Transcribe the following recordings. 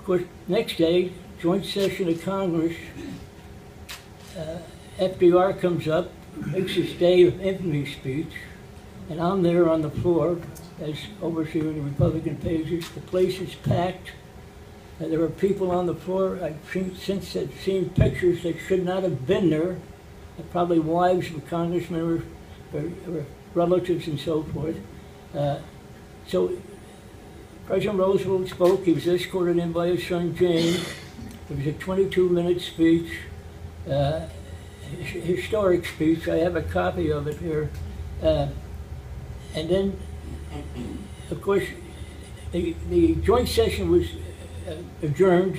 Of course, next day, joint session of Congress, FDR comes up, makes his day of infamy speech, and I'm there on the floor as overseer of the Republican pages. The place is packed. There are people on the floor. I've since seen pictures that should not have been there. Probably wives of congressmen or relatives and so forth. So President Roosevelt spoke. He was escorted in by his son James. It was a 22-minute speech, historic speech. I have a copy of it here. And then, of course, the joint session was adjourned.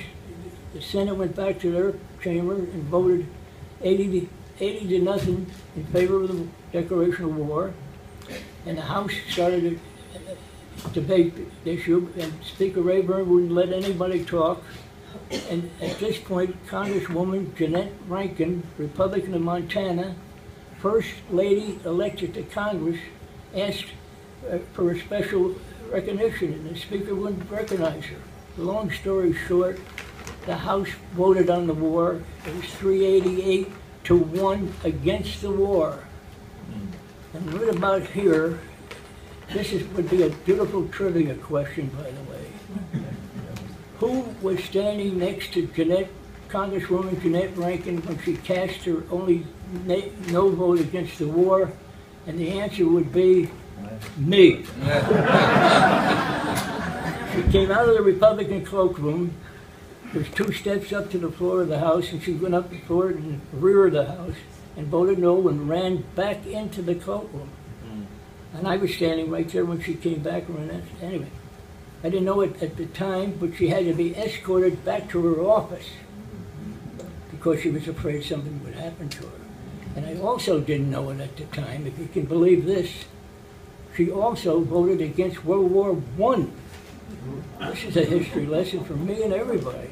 The Senate went back to their chamber and voted 80 to nothing in favor of the declaration of war. And the House started a debate issue, and Speaker Rayburn wouldn't let anybody talk. And at this point, Congresswoman Jeanette Rankin, Republican of Montana, first lady elected to Congress, asked for a special recognition, and the Speaker wouldn't recognize her. Long story short, the House voted on the war. It was 388 to 1 against the war. And right about here, would be a beautiful trivia question, by the way. Who was standing next to Congresswoman Jeanette Rankin when she cast her only no vote against the war? And the answer would be me. She came out of the Republican cloakroom. There's 2 steps up to the floor of the House, and she went up the floor in the rear of the House and voted no and ran back into the cloakroom. And I was standing right there when she came back. Anyway, I didn't know it at the time, but she had to be escorted back to her office because she was afraid something would happen to her. And I also didn't know it at the time, if you can believe this. She also voted against World War I. This is a history lesson for me and everybody.